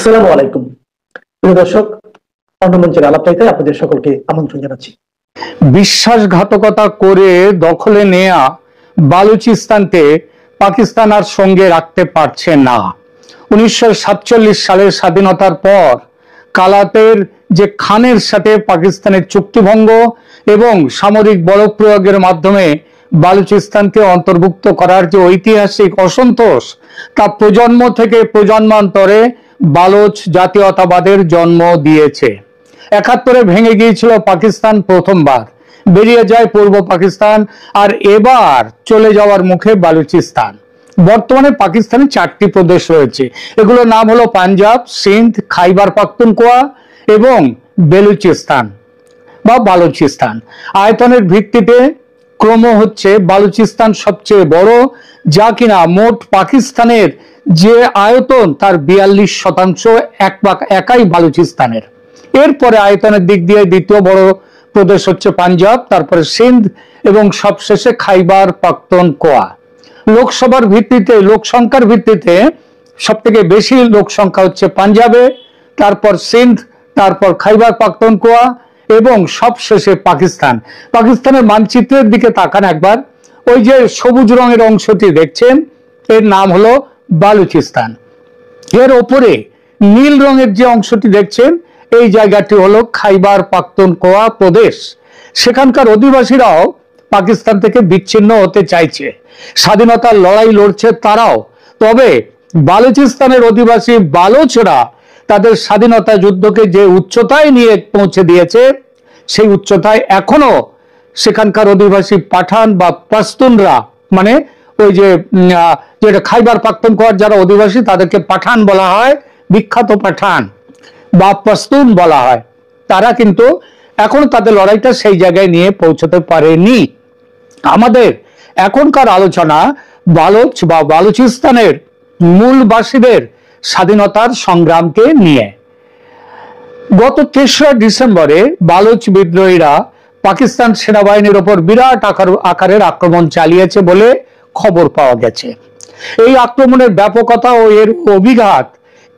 আসসালামু আলাইকুম প্রিয় দর্শক, অন্নমঞ্চের আলাপটাইতে আপনাদের সকলকে আমন্ত্রণ জানাচ্ছি। বিশ্বাসঘাতকতা করে দখলে নেয়া বালুচিস্তানকে পাকিস্তান আর সঙ্গে রাখতে পারছে না। 1947 সালের স্বাধীনতার পর কালাতের যে খানের সাথে পাকিস্তানের চুক্তিভঙ্গ এবং সামরিক বলপ্রয়োগের মাধ্যমে বালুচিস্তানকে অন্তর্ভুক্ত করার যে ঐতিহাসিক অসন্তোষ, তা প্রজন্ম থেকে প্রজন্মান্তরে বালোচ জাতীয়তাবাদের জন্ম দিয়েছে। 71-এ ভেঙে গিয়েছিল পাকিস্তান প্রথমবার, বেরিয়ে যায় পূর্ব পাকিস্তান, আর এবার চলে যাওয়ার মুখে বালুচিস্তান। বর্তমানে পাকিস্তানে 4টি প্রদেশ রয়েছে। এগুলোর নাম হলো পাঞ্জাব, সিন্ধ, খাইবার পাখতুনখোয়া এবং বেলুচিস্তান বা বালুচিস্তান। আয়তনের ভিত্তিতে ক্রম হচ্ছে বালুচিস্তান সবচেয়ে বড়, যা কিনা মোট পাকিস্তানের যে আয়তন তার 42% একাই বালুচিস্তানের। এরপরে আয়তনের দিক দিয়ে দ্বিতীয় বড় প্রদেশ হচ্ছে পাঞ্জাব, তারপরে সিন্ধ এবং সবশেষে খাইবার পাখতুনখোয়া। লোকসভার ভিত্তিতে, লোকসংখ্যার ভিত্তিতে সব থেকে বেশি লোকসংখ্যা হচ্ছে পাঞ্জাবে, তারপর সিন্ধ, তারপর খাইবার পাখতুনখোয়া এবং সবশেষে পাকিস্তান। পাকিস্তানের মানচিত্রের দিকে তাকান একবার, ওই যে সবুজ রঙের অংশটি দেখছেন, এর নাম হলো বালুচিস্তান। এর ওপরে নীল রঙের যে অংশটি দেখছেন, এই জায়গাটি হলো খাইবার পাখতুনখোয়া প্রদেশ। সেখানকার অধিবাসীরাও পাকিস্তান থেকে বিচ্ছিন্ন হতে চাইছে, স্বাধীনতার লড়াই লড়ছে তারাও। তবে বালুচিস্তানের অধিবাসী বালোচরা তাদের স্বাধীনতা যুদ্ধকে যে উচ্চতায় নিয়ে পৌঁছে দিয়েছে, সেই উচ্চতায় এখনো সেখানকার অধিবাসী পাঠান বা পাশতুনরা, মানে ওই যে যেটা খাইবার পাখতুনখোয়ার যারা অধিবাসী তাদেরকে পাঠান বলা হয়, বিখ্যাত পাঠান বা পাশতুন বলা হয়, তারা কিন্তু এখনো তাদের লড়াইটা সেই জায়গায় নিয়ে পৌঁছতে পারেনি। আমাদের এখনকার আলোচনা বালোচ বা বালুচিস্তানের মূলবাসীদের স্বাধীনতার সংগ্রামকে নিয়ে। গত 3রা ডিসেম্বরে বালোচ বিদ্রোহীরা পাকিস্তান সেনাবাহিনীর ওপর বিরাট আকারের আক্রমণ চালিয়েছে বলে খবর পাওয়া গেছে। এই আক্রমণের ব্যাপকতা ও এর অভিঘাত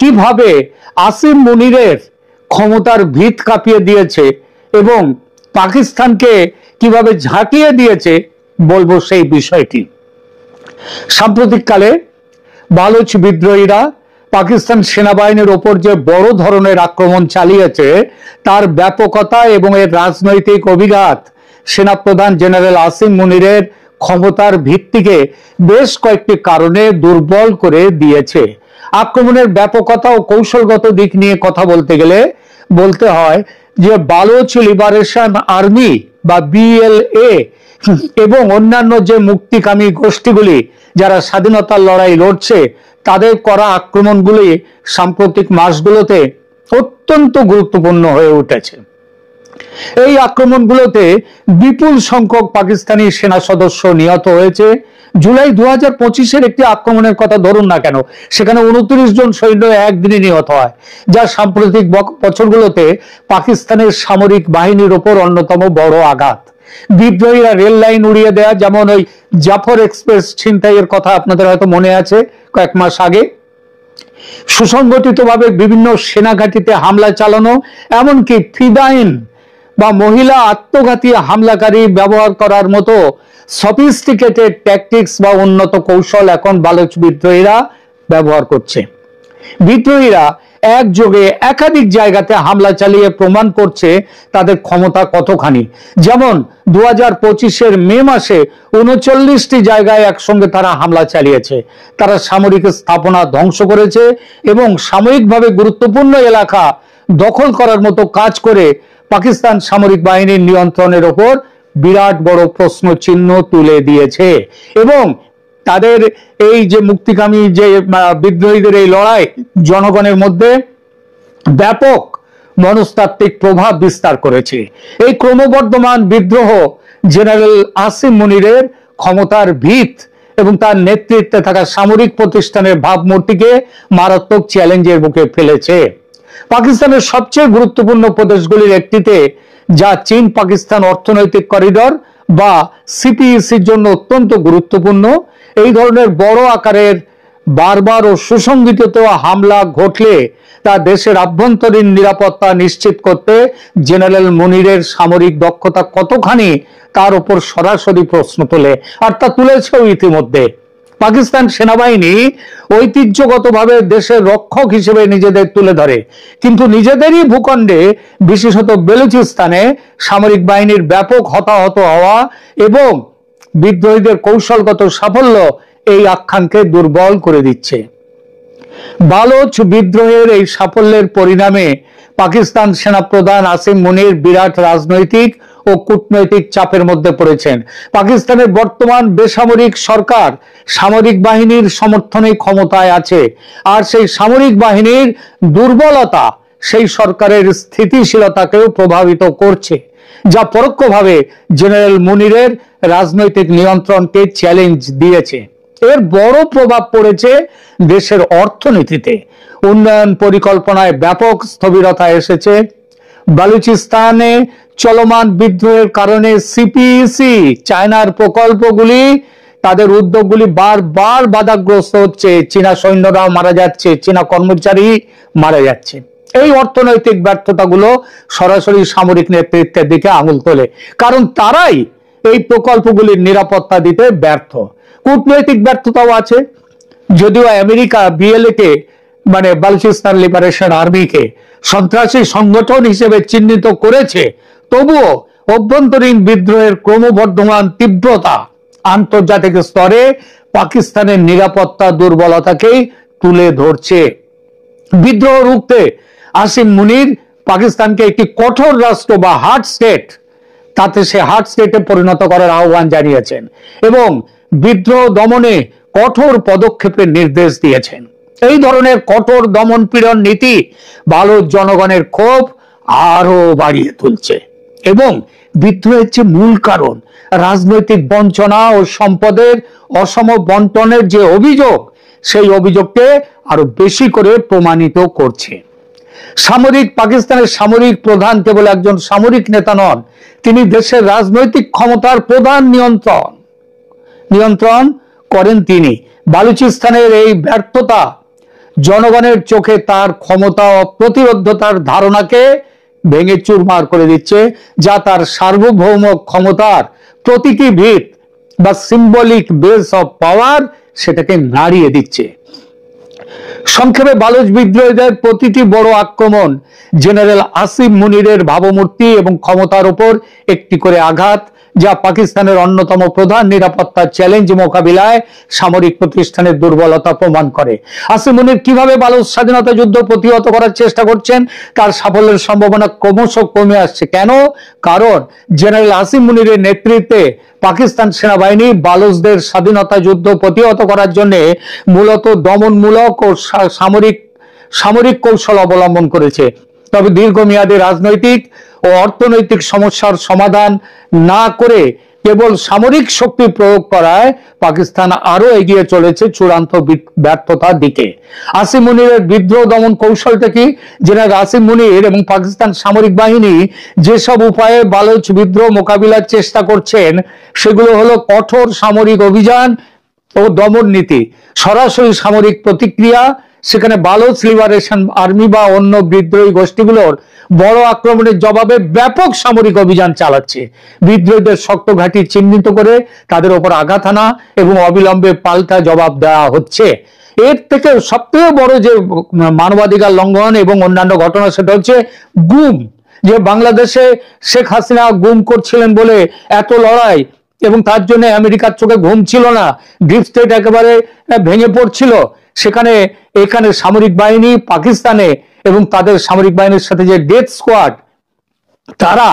কিভাবে আসিম মুনিরের ক্ষমতার ভিত কাঁপিয়ে দিয়েছে এবং পাকিস্তানকে কিভাবে ঝাঁকিয়ে দিয়েছে বলবো সেই বিষয়টি। সাম্প্রতিককালে বালোচ বিদ্রোহীরা পাকিস্তান সেনাবাহিনীর ওপর যে বড় ধরনের আক্রমণ চালিয়েছে, তার ব্যাপকতা এবং এর রাজনৈতিক অভিঘাত সেনাপ্রধান জেনারেল আসিম মুনিরের ক্ষমতার ভিত্তিকে বেশ কয়েকটি কারণে দুর্বল করে দিয়েছে। আক্রমণের ব্যাপকতা ও কৌশলগত দিক নিয়ে কথা বলতে গেলে বলতে হয় যে বালোচ লিবারেশন আর্মি বা BLA এবং অন্যান্য যে মুক্তিকামী গোষ্ঠীগুলি যারা স্বাধীনতার লড়াই লড়ছে, তাদের করা আক্রমণগুলি সাম্প্রতিক মাসগুলোতে অত্যন্ত গুরুত্বপূর্ণ হয়ে উঠেছে। এই আক্রমণগুলোতে বিপুল সংখ্যক পাকিস্তানি সেনা সদস্য নিহত হয়েছে। জুলাই 2025-এর একটি আক্রমণের কথা ধরুন না কেন, সেখানে 29 জন সৈন্য একদিনে নিহত হয়, যা সাম্প্রতিক বছরগুলোতে পাকিস্তানের সামরিক বাহিনীর ওপর অন্যতম বড় আঘাত। বিদ্রোহীরা রেল লাইন উড়িয়ে দেয়া, যেমন ওই জাফর এক্সপ্রেস ছিনতাইয়ের কথা আপনাদের হয়তো মনে আছে কয়েক মাস আগে, সুসংগঠিতভাবে বিভিন্ন সেনাঘাঁটিতে হামলা চালানো, এমনকি ফিদাইন বা মহিলা আত্মঘাতী হামলাকারী ব্যবহার করার মতো সফিস্টিকেটেড ট্যাকটিক্স বা উন্নত কৌশল এখন বালোচ বিদ্রোহীরা ব্যবহার করছে। বিদ্রোহীরা একযোগে একাধিক জায়গাতে হামলা চালিয়ে প্রমাণ করছে তাদের ক্ষমতা কতখানি। যেমন 2025-এর মে মাসে 39টি জায়গায় একসঙ্গে তারা হামলা চালিয়েছে। তারা সামরিক স্থাপনা ধ্বংস করেছে এবং সাময়িকভাবে গুরুত্বপূর্ণ এলাকা দখল করার মতো কাজ করে পাকিস্তান সামরিক বাহিনীর নিয়ন্ত্রণের ওপর বিরাট বড় প্রশ্ন চিহ্ন তুলে দিয়েছে এবং তাদের এই যে মুক্তিকামী যে বিদ্রোহীদের এই লড়াই জনগণের মধ্যে ব্যাপক মনস্তাত্ত্বিক প্রভাব বিস্তার করেছে। এই ক্রমবর্ধমান বিদ্রোহ জেনারেল আসিম মুনিরের ক্ষমতার ভিত এবং তার নেতৃত্বে থাকা সামরিক প্রতিষ্ঠানের ভাবমূর্তিকে মারাত্মক চ্যালেঞ্জের মুখে ফেলেছে। পাকিস্তানের সবচেয়ে গুরুত্বপূর্ণ প্রদেশগুলির একটিতে, যা চীন পাকিস্তান অর্থনৈতিক করিডর বা CPEC-র জন্য অত্যন্ত গুরুত্বপূর্ণ, এই ধরনের বড় আকারের বারবার ও সুসংগঠিত হামলা ঘটলে তা দেশের আভ্যন্তরীণ নিরাপত্তা নিশ্চিত করতে জেনারেল মুনিরের সামরিক দক্ষতা কতখানি তার উপর সরাসরি প্রশ্ন তোলে, আর তা তুলেছেও ইতিমধ্যে। পাকিস্তান সেনাবাহিনী ঐতিহ্যগতভাবে দেশের রক্ষক হিসেবে নিজেদের তুলে ধরে, কিন্তু নিজেদেরই ভূখণ্ডে বিশেষত বেলুচিস্তানে সামরিক বাহিনীর ব্যাপক হতাহত হওয়া এবং বিদ্রোহীদের কৌশলগত সাফল্য এই আখ্যানকে দুর্বল করে দিচ্ছে। বালোচ বিদ্রোহের এই সাফল্যের পরিণামে পাকিস্তান সেনাপ্রধান আসিম মুনির বিরাট রাজনৈতিক ও কূটনৈতিক চাপের মধ্যে পড়েছেন। পাকিস্তানের বর্তমান বেসামরিক সরকার সামরিক বাহিনীর সমর্থনে ক্ষমতায় আছে, আর সেই সামরিক বাহিনীর দুর্বলতা সেই সরকারের স্থিতিশীলতাকেও প্রভাবিত করছে, যা পরোক্ষভাবে জেনারেল মুনিরের রাজনৈতিক নিয়ন্ত্রণকে চ্যালেঞ্জ দিয়েছে। এর বড় প্রভাব পড়েছে দেশের অর্থনীতিতে। উন্নয়ন পরিকল্পনায় ব্যাপক স্থবিরতা এসেছে। বালুচিস্তানে চলমান বিদ্রোহের কারণে সিপিইসি চায়নার প্রকল্পগুলি, তাদের উদ্যোগগুলি বারবার বাধাগ্রস্ত হচ্ছে। চীনা সৈন্যরাও মারা যাচ্ছে, চীনা কর্মচারী মারা যাচ্ছে। এই অর্থনৈতিক ব্যর্থতাগুলো সরাসরি সামরিক নেতৃত্বের দিকে আঙুল তোলে, কারণ তারাই এই প্রকল্পগুলির নিরাপত্তা দিতে ব্যর্থ। কূটনৈতিক ব্যর্থতাও আছে। যদিও আমেরিকা বিএলএ কে মানে বালুচিস্তান লিবারেশন আর্মিকে সন্ত্রাসী সংগঠন হিসেবে চিহ্নিত করেছে, তবুও অভ্যন্তরীণ বিদ্রোহের ক্রমবর্ধমান তীব্রতা আন্তর্জাতিক স্তরে পাকিস্তানের নিরাপত্তা দুর্বলতাকেই তুলে ধরছে। বিদ্রোহ রুখতে আসিম মুনির পাকিস্তানকে একটি কঠোর রাষ্ট্র বা হার্ড স্টেট, তাতে সে হার্ড স্টেটে পরিণত করার আহ্বান জানিয়েছেন এবং বিদ্রোহ দমনে কঠোর পদক্ষেপের নির্দেশ দিয়েছেন। এই ধরনের কঠোর দমন পীড়ন নীতি ভারত জনগণের ক্ষোভ আরো বাড়িয়ে তুলছে এবং বিদ্রোহের যে মূল কারণ রাজনৈতিক বঞ্চনা ও সম্পদের অসম বন্টনের যে অভিযোগ, সেই অভিযোগকে আরো বেশি করে প্রমাণিত করছে। পাকিস্তানের সামরিক প্রধান কেবল একজন সামরিক নেতা নন, তিনি দেশের রাজনৈতিক ক্ষমতার প্রধান নিয়ন্ত্রণ করেন তিনি। বালুচিস্তানের এই ব্যর্থতা জনগণের চোখে তার ক্ষমতা ও প্রতিরোধতার ধারণাকে ভেঙে চুরমার করে দিচ্ছে, যা তার সার্বভৌম ক্ষমতার প্রতীকী ভিত বা সিম্বলিক বেস অফ পাওয়ার সেটাকে নাড়িয়ে দিচ্ছে। সংক্ষেপে বালুচ বিদ্রোহীদের প্রতিটি বড় আক্রমণ জেনারেল আসিম মুনিরের ভাবমূর্তি এবং ক্ষমতার উপর একটি করে আঘাত, যা পাকিস্তানের অন্যতম প্রধান নিরাপত্তা চ্যালেঞ্জ মোকাবিলায় সামরিক প্রতিষ্ঠানের দুর্বলতা প্রমাণ করে। আসিম মুনির কিভাবে বালুচ স্বাধীনতা যুদ্ধ প্রতিহত করার চেষ্টা করছেন, তার সাফল্যের সম্ভাবনা ক্রমশ কমে আসছে। কেন? কারণ জেনারেল আসিম মুনিরের নেতৃত্বে পাকিস্তান সেনাবাহিনী বালুচদের স্বাধীনতা যুদ্ধ প্রতিহত করার জন্য মূলত দমনমূলক ও সামরিক কৌশল অবলম্বন করেছে। তবে দীর্ঘমেয়াদী রাজনৈতিক ও অর্থনৈতিক সমস্যার সমাধান না করে কেবল সামরিক শক্তি প্রয়োগ করায় পাকিস্তান আরো এগিয়ে চলেছে চূড়ান্ত ব্যর্থতার দিকে। আসিম মুনিরের বিদ্রোহ দমন কৌশলটা কি? জেনারেল আসিম মুনির এবং পাকিস্তান সামরিক বাহিনী যেসব উপায়ে বালুচ বিদ্রোহ মোকাবিলার চেষ্টা করছেন, সেগুলো হলো কঠোর সামরিক অভিযান ও দমন নীতি, সরাসরি সামরিক প্রতিক্রিয়া, সেখানে বালুচ লিবারেশন আর্মি বা অন্য বিদ্রোহী গোষ্ঠীগুলোর বড় আক্রমণের জবাবে ব্যাপক সামরিক অভিযান চালাচ্ছে, বিদ্রোহীদের শক্ত ঘাঁটি চিহ্নিত করে তাদের উপর আঘাত আনা এবং অবিলম্বে পাল্টা জবাব দেওয়া হচ্ছে। এর থেকে সবথেকে বড় যে মানবাধিকার লঙ্ঘন এবং অন্যান্য ঘটনা, সেটা হচ্ছে গুম। যে বাংলাদেশে শেখ হাসিনা গুম করছিলেন বলে এত লড়াই এবং তার জন্য আমেরিকার চোখে ঘুম ছিল না, ডিপ স্টেট একেবারে ভেঙে পড়ছিল, এখানে সামরিক বাহিনী পাকিস্তানে এবং তাদের সামরিক বাহিনীর সাথে যে ডেথ স্কোয়াড, তারা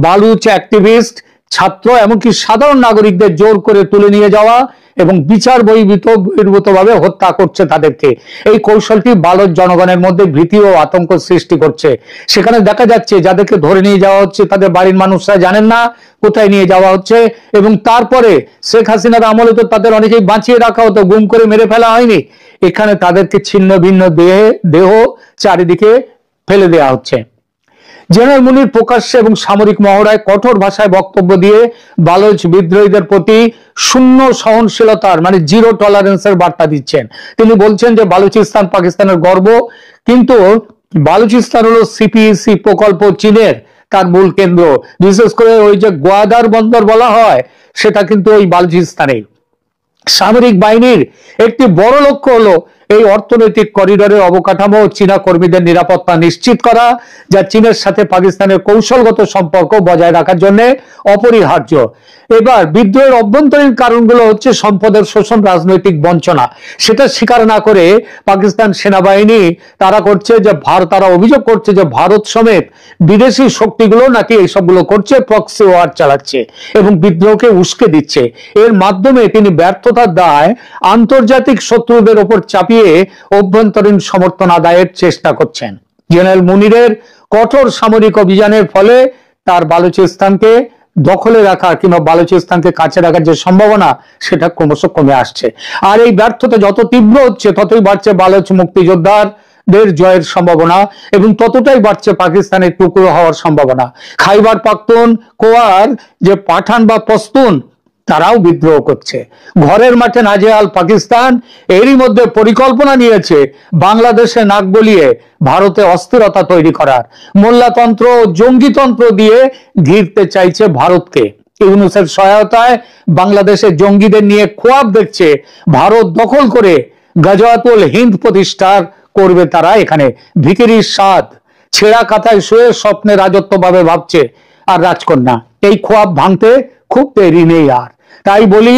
বালুচ অ্যাক্টিভিস্ট, ছাত্র, এমনকি সাধারণ নাগরিকদের জোর করে তুলে নিয়ে যাওয়া এবং বিচার বহির্ভূতভাবে হত্যা করছে তাদেরকে। এই কৌশলটি বালুচ জনগণের মধ্যে ভীতি ও আতঙ্ক সৃষ্টি করছে। সেখানে দেখা যাচ্ছে যাদেরকে ধরে নিয়ে যাওয়া হচ্ছে তাদের বাড়ির মানুষরা জানেন না কোথায় নিয়ে যাওয়া হচ্ছে, এবং তারপরে শেখ হাসিনার আমলে তো তাদের অনেকেই বাঁচিয়ে রাখা হতো, গুম করে মেরে ফেলা হয়নি। এখানে তাদেরকে ছিন্ন ভিন্ন দেহ চারিদিকে ফেলে দেওয়া হচ্ছে। জেনারেল মুনির প্রকাশ্যে এবং সামরিক মহড়ায় কঠোর ভাষায় বক্তব্য দিয়ে বালুচ বিদ্রোহীদের প্রতি শূন্য সহনশীলতার মানে জিরো টলারেন্সের বার্তা দিচ্ছেন। তিনি বলছেন যে বালুচিস্তান পাকিস্তানের গর্ব, কিন্তু বালুচিস্তান হলো সিপিইসি প্রকল্প চীনের, তার মূল কেন্দ্র। বিশেষ করে ওই যে গোয়াদার বন্দর বলা হয় সেটা কিন্তু ওই বালুচিস্তানে। সামরিক বাহিনীর একটি বড় লক্ষ্য হলো এই অর্থনৈতিক করিডোরের অবকাঠামো ও চীনা কর্মীদের নিরাপত্তা নিশ্চিত করা, যা চীনের সাথে পাকিস্তানের কৌশলগত সম্পর্ক বজায় রাখার জন্য অপরিহার্য। এবার বিদ্রোহের অভ্যন্তরীণ কারণগুলো হচ্ছে সম্পদের শোষণ, রাজনৈতিক বঞ্চনা। সেটা স্বীকার না করে পাকিস্তান সেনাবাহিনী তারা অভিযোগ করছে যে ভারত সমেত বিদেশি শক্তিগুলো নাকি এইসবগুলো করছে, প্রক্সি ওয়ার চালাচ্ছে এবং বিদ্রোহকে উস্কে দিচ্ছে। এর মাধ্যমে তিনি ব্যর্থতার দায় আন্তর্জাতিক শত্রুদের ওপর চাপিয়ে অভ্যন্তরীণ সমর্থন আদায়ের চেষ্টা করছেন। জেনারেল মুনিরের কঠোর সামরিক অভিযানের ফলে তার বালুচিস্তানকে দখলে রাখা কিংবা বালুচিস্তানকে কাছে রাখার যে সম্ভাবনা সেটা ক্রমশ কমে আসছে। আর এই ব্যর্থতা যত তীব্র হচ্ছে ততই বাড়ছে বালুচ মুক্তিযোদ্ধাদের জয়ের সম্ভাবনা এবং ততটাই বাড়ছে পাকিস্তানের টুকরো হওয়ার সম্ভাবনা। খাইবার পাখতুনখোয়ার যে পাঠান বা পশতুন তারাও বিদ্রোহ করছে। ঘরের মাঠে নাজেহাল পাকিস্তান এরই মধ্যে পরিকল্পনা নিয়েছে বাংলাদেশে নাক গলিয়ে ভারতে অস্থিরতা তৈরি করার। মোল্লাতন্ত্র, জঙ্গিতন্ত্র দিয়ে ঘিরতে চাইছে ভারতকে। ইউনূসের সহায়তায় বাংলাদেশে জঙ্গিদের নিয়ে খোয়াব দেখছে ভারত দখল করে গাজওয়াতুল হিন্দ প্রতিষ্ঠার করবে তারা। এখানে ভিখিরির স্বাদ, ছেঁড়া কাঁথায় শুয়ে স্বপ্নে রাজত্ব ভাবে ভাবছে আর রাজকন্যা। এই খোয়াব ভাঙতে খুব দেরি নেই আর। তাই বলি,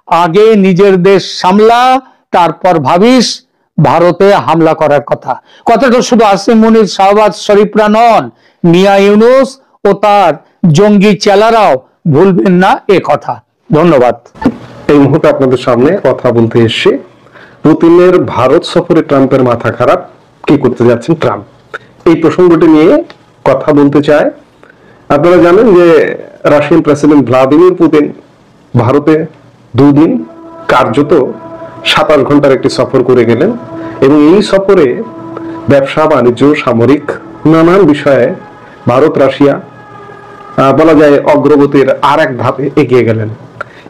আগে নিজের দেশ সামলা, তারপর ভাবিস ভারতে হামলা করার কথা। কথাটা শুধু আসিম মুনির, শাহবাজ শরীফরা নন, মিয়া ইউনূস ও তার জঙ্গি চেলারাও ভুলবেন না এ কথা। ধন্যবাদ। এই মুহূর্তে আপনাদের সামনে কথা বলতে এসে পুতিনের ভারত সফরে ট্রাম্পের মাথা খারাপ, কি করতে যাচ্ছেন ট্রাম্প, এই প্রসঙ্গটি নিয়ে কথা বলতে চায়। আপনারা জানেন যে রাশিয়ান প্রেসিডেন্ট ভ্লাদিমির পুতিন ভারতে 2 দিন কার্যত 27 ঘন্টার একটি সফর করে গেলেন এবং এই সফরে ব্যবসা, বাণিজ্য, সামরিক নানান বিষয়ে ভারত রাশিয়া বলা যায় অগ্রগতির আর এক ধাপে এগিয়ে গেলেন।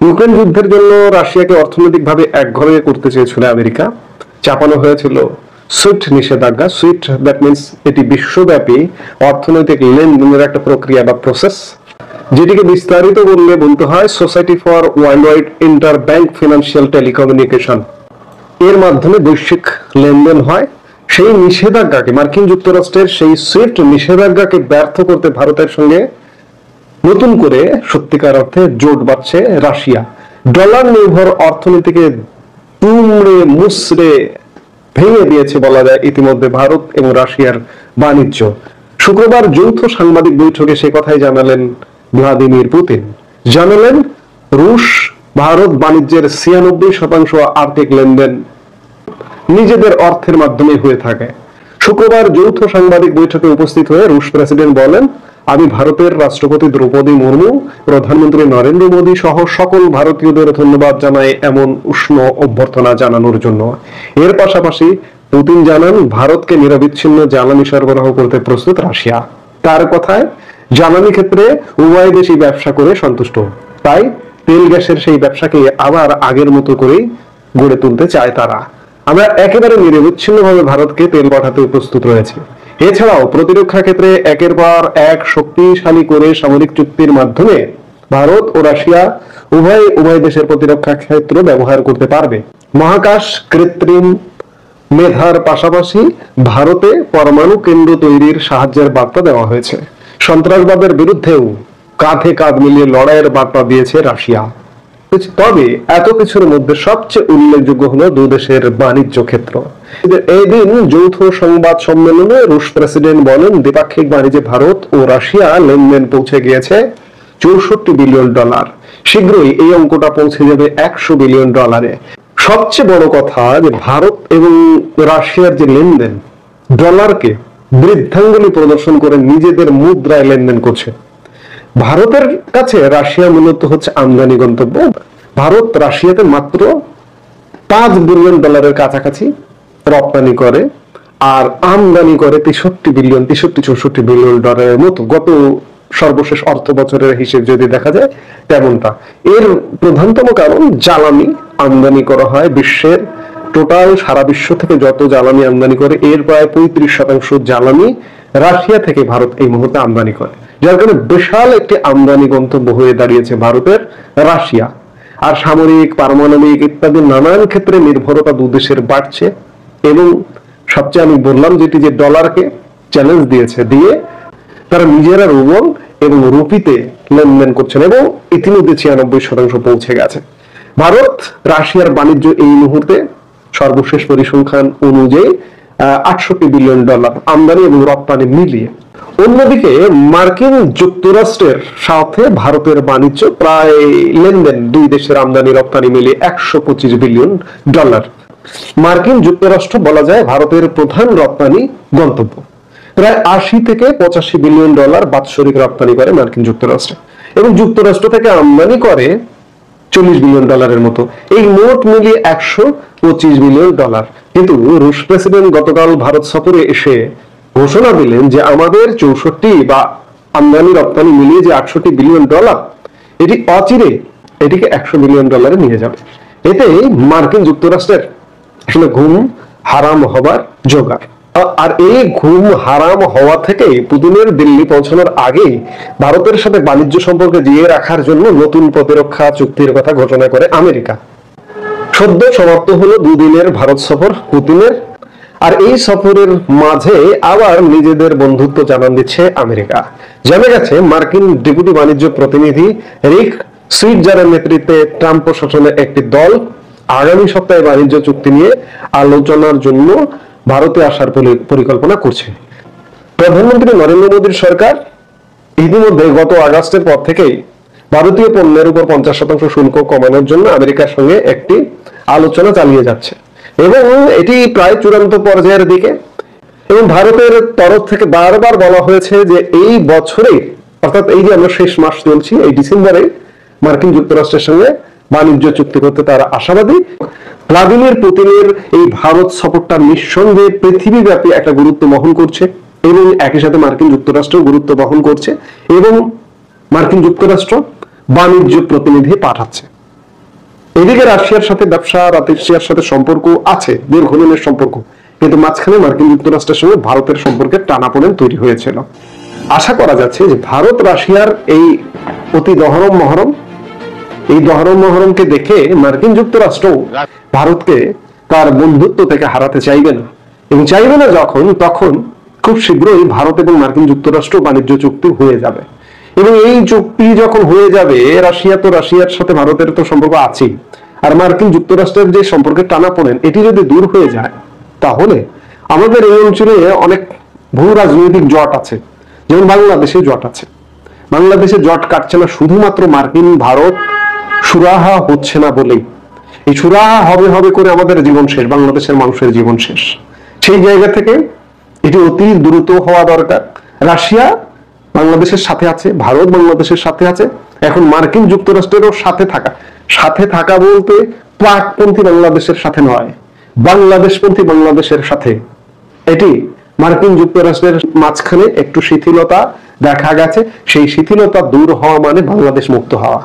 ইউক্রেন যুদ্ধের জন্য রাশিয়াকে অর্থনৈতিকভাবে একঘরে করতে চেয়েছিল আমেরিকা। চাপানো হয়েছিল সুইফট নিষেধাজ্ঞা। সুইফট দ্যাট মিনস এটি বিশ্বব্যাপী অর্থনৈতিক লেনদেনের একটা প্রক্রিয়া বা প্রসেস, যেটিকে বিস্তারিত করলে বলতে হয় society for world wide inter bank financial telecommunication. এর মাধ্যমে বৈশ্বিক লেনদেন হয়। সেই নিষেধাজ্ঞাকে, মার্কিন যুক্তরাষ্ট্রের সেই সুইফট নিষেধাজ্ঞাকে ব্যর্থ করতে ভারতের সঙ্গে নতুন করে সত্যিকার অর্থে জোট বাঁধছে রাশিয়া। ডলার নির্ভর অর্থনীতিকে দুমড়ে মুচড়ে ভেঙে দিয়েছে বলা যায় ইতিমধ্যে ভারত এবং রাশিয়ার বাণিজ্য। শুক্রবার যৌথ সাংবাদিক বৈঠকে সে কথাই জানালেন ভ্লাদিমির পুতিন। জানালেন রুশ ভারত বাণিজ্যের 96% আর্থিক লেনদেন নিজেদের অর্থের মাধ্যমে হয়ে থাকে। শুক্রবার যৌথ সাংবাদিক বৈঠকে উপস্থিত হয়ে রুশ প্রেসিডেন্ট বলেন, আমি ভারতের রাষ্ট্রপতি দ্রৌপদী মুর্মু, প্রধানমন্ত্রী নরেন্দ্র মোদী সহ সকল ভারতীয়দের ধন্যবাদ জানাই এমন উষ্ণ অভ্যর্থনা জানানোর জন্য। এর পাশাপাশি পুতিন জানান ভারতকে নিরবিচ্ছিন্ন জ্বালানি সরবরাহ করতে প্রস্তুত রাশিয়া। তার কথায় জ্বালানি ক্ষেত্রে উভয় দেশই ব্যবসা করে সন্তুষ্ট, তাই তেল গ্যাসের সেই ব্যবসাকে আবার আগের মতো করেই গড়ে তুলতে চায় তারা। আমরা একেবারে নিরবিচ্ছিন্নভাবে ভারতকে তেল পাঠাতে প্রস্তুত রয়েছে। এছাড়াও প্রতিরক্ষা ক্ষেত্রে একের পর এক শক্তিশালী করে সামরিক চুক্তির মাধ্যমে ভারত ও রাশিয়া উভয় দেশের প্রতিরক্ষা ক্ষেত্র ব্যবহার করতে পারবে। মহাকাশ, কৃত্রিম মেধার পাশাপাশি ভারতে পরমাণু কেন্দ্র তৈরির সাহায্যের বার্তা দেওয়া হয়েছে। সন্ত্রাসবাদের বিরুদ্ধেও কাঁধে কাঁধ মিলিয়ে লড়াইয়ের বার্তা দিয়েছে রাশিয়া। তবে এত কিছুর মধ্যে সবচেয়ে উল্লেখযোগ্য হলো দুই দেশের বাণিজ্য ক্ষেত্র। এই দিন যৌথ সংবাদ সম্মেলনে রুশ প্রেসিডেন্ট বলেন, দ্বিপাক্ষিক বাণিজ্যে ভারত ও রাশিয়া লেনদেন পৌঁছে গিয়েছে $64 বিলিয়ন। শীঘ্রই এই অঙ্কটা পৌঁছে যাবে $100 বিলিয়ন। সবচেয়ে বড় কথা যে ভারত এবং রাশিয়ার যে লেনদেন ডলারকে বৃদ্ধাঙ্গুলি প্রদর্শন করে নিজেদের মুদ্রায় লেনদেন করছে। ভারতের কাছে রাশিয়া মূলত হচ্ছে আমদানি গন্তব্য। ভারত রাশিয়াতে মাত্র $5 বিলিয়ন কাছাকাছি রপ্তানি করে আর আমদানি করে 63 বিলিয়ন ডলারের মতো গত সর্বশেষ অর্থ বছরের হিসেব যদি দেখা যায় তেমনটা। এর প্রধানতম কারণ জ্বালানি আমদানি করা হয়। বিশ্বের টোটাল সারা বিশ্ব থেকে যত জ্বালানি আমদানি করে এর প্রায় 35% জ্বালানি রাশিয়া থেকে ভারত এই মুহূর্তে আমদানি করে, যার কারণে বিশাল একটি আমদানি গন্তব্য হয়ে দাঁড়িয়েছে ভারতের রাশিয়া। আর সামরিক, পারমাণবিক ইত্যাদি নানান ক্ষেত্রে নির্ভরতা দুদেশের বাড়ছে এবং সবচেয়ে আমি বললাম যেটি যে ডলারকে চ্যালেঞ্জ দিয়ে তারা নিজেরা রুবল এবং রুপিতে লেনদেন করছেন এবং ইতিমধ্যে 96% পৌঁছে গেছে। ভারত রাশিয়ার বাণিজ্য এই মুহূর্তে সর্বশেষ পরিসংখ্যান অনুযায়ী 68 বিলিয়ন ডলার আমদানি এবং রপ্তানি মিলিয়ে। অন্যদিকে মার্কিন যুক্তরাষ্ট্রের সাথে ভারতের বাণিজ্য প্রায় লেনদেন দুই দেশের আমদানি রপ্তানি মিলিয়ে 125 বিলিয়ন ডলার। মার্কিন যুক্তরাষ্ট্র বলা যায় ভারতের প্রধান রপ্তানি গন্তব্য। প্রায় 80 থেকে 85 বিলিয়ন ডলার বাৎসরিক রপ্তানি করে মার্কিন যুক্তরাষ্ট্র এবং যুক্তরাষ্ট্র থেকে আমদানি করে 40 বিলিয়ন ডলারের মতো। এই মোট মিলিয়ে 125 বিলিয়ন ডলার। কিন্তু রুশ প্রেসিডেন্ট গতকাল ভারত সফরে এসে ঘোষণা দিলেন যে আমাদের 64 বা আমদানি রপ্তানি মিলিয়ে যে 68 বিলিয়ন ডলার এটি অচিরে এটিকে 100 বিলিয়ন ডলারে নিয়ে যাবে। এতে মার্কিন যুক্তরাষ্ট্রের আসলে ঘুম হারাম হবার জোগাড়। আর এই ঘুম হারাম হওয়া থেকে পুতিনের দিল্লি পৌঁছানোর আগে ভারতের সাথে বাণিজ্য সম্পর্ক জিয়ে রাখার জন্য নতুন প্রতিরক্ষা চুক্তির কথা ঘোষণা করে আমেরিকা। সদ্য সমাপ্ত হলো দুদিনের ভারত সফর পুতিনের। আর এই সফরের মাঝে আবার নিজেদের বন্ধুত্ব জানান দিচ্ছে আমেরিকা। জানা গেছে মার্কিন ডেপুটি বাণিজ্য প্রতিনিধি রিক সুইটজারের নেতৃত্বে ট্রাম্প প্রশাসনের একটি দল আগামী সপ্তাহে বাণিজ্য চুক্তি নিয়ে আলোচনার জন্য ভারতে আসার পরিকল্পনা করছে। প্রধানমন্ত্রী নরেন্দ্র মোদীর সরকার ইতিমধ্যে গত আগস্টের পর থেকেই ভারতীয় পণ্যের উপর 50% শুল্ক কমানোর জন্য আমেরিকার সঙ্গে একটি আলোচনা চালিয়ে যাচ্ছে এবং এটি প্রায় চূড়ান্ত পর্যায়ের দিকে। এবং ভারতের তরফ থেকে বারবার বলা হয়েছে যে এই বছরে, অর্থাৎ এই যে আমরা শেষ মাস চলছি, এই ডিসেম্বরে মার্কিন যুক্তরাষ্ট্রের সঙ্গে বাণিজ্য চুক্তি করতে তারা আশাবাদী। ভ্লাদিমির পুতিনের এই ভারত সফরটা নিঃসন্দেহে পৃথিবীব্যাপী একটা গুরুত্ব বহন করছে এবং একই সাথে মার্কিন যুক্তরাষ্ট্র গুরুত্ব বহন করছে এবং মার্কিন যুক্তরাষ্ট্র বাণিজ্য প্রতিনিধি পাঠাচ্ছে। এদিকে রাশিয়ার সাথে ব্যবসা, রাশিয়ার সাথে সম্পর্ক আছে, দীর্ঘদিনের সম্পর্ক, কিন্তু মাঝখানে মার্কিন যুক্তরাষ্ট্রের সঙ্গে ভারতের সম্পর্কের টানাপোড়েন তৈরি হয়েছিল। আশা করা যাচ্ছে যে ভারত রাশিয়ার এই অতি দহরম মহরমকে দেখে মার্কিন যুক্তরাষ্ট্র ভারতকে তার বন্ধুত্ব থেকে হারাতে চাইবে না এবং চাইবে না তখন খুব শীঘ্রই ভারত এবং মার্কিন যুক্তরাষ্ট্র বাণিজ্য চুক্তি হয়ে যাবে। এবং এই চুক্তি যখন হয়ে যাবে, রাশিয়ার সাথে ভারতের তো সম্পর্ক আছেই, আর মার্কিন যুক্তরাষ্ট্রের যে সম্পর্কের টানাপোড়েন এটি যদি দূর হয়ে যায় তাহলে আমাদের এই অঞ্চলে অনেক ভূ রাজনৈতিক জট আছে, যেমন বাংলাদেশে জট আছে। বাংলাদেশে জট কাটছে না শুধুমাত্র মার্কিন ভারত সুরাহা হচ্ছে না বলেই। এই সুরাহা হবে করে আমাদের জীবন শেষ, বাংলাদেশের মানুষের জীবন শেষ। সেই জায়গা থেকে এটি অতি দ্রুত হওয়া দরকার। রাশিয়া বাংলাদেশের সাথে আছে, ভারত বাংলাদেশের সাথে আছে, এখন মার্কিন যুক্তরাষ্ট্রেরও সাথে থাকা বলতে পাকপন্থী বাংলাদেশের সাথে নয়, বাংলাদেশপন্থী বাংলাদেশের সাথে। এটি মার্কিন যুক্তরাষ্ট্রের মাঝখানে একটু শিথিলতা দেখা গেছে, সেই শিথিলতা দূর হওয়া মানে বাংলাদেশ মুক্ত হওয়া।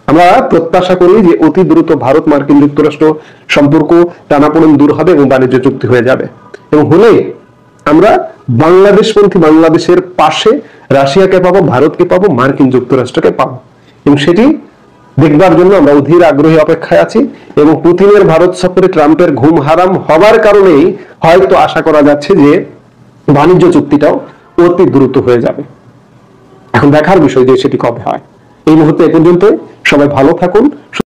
আমরা প্রত্যাশা করি যে অতি দ্রুত ভারত মার্কিন যুক্তরাষ্ট্র সম্পর্ক টানাপোড়েন দূর হবে এবং বাণিজ্য চুক্তি হয়ে যাবে। এবং হলে আমরা বাংলাদেশপন্থী বাংলাদেশের পাশে রাশিয়াকে পাবো, ভারতকে পাবো, মার্কিন যুক্তরাষ্ট্রকে পাবো। এবং সেটি দেখবার জন্য আমরা অধীর আগ্রহী অপেক্ষায় আছি। এবং পুতিনের ভারত সফরে ট্রাম্পের ঘুম হারাম হবার কারণেই হয়তো আশা করা যাচ্ছে যে বাণিজ্য চুক্তিটাও অতি দ্রুত হয়ে যাবে। এখন দেখার বিষয় যে সেটি কবে হয়। এই মুহূর্তে এ পর্যন্ত, সবাই ভালো থাকুন।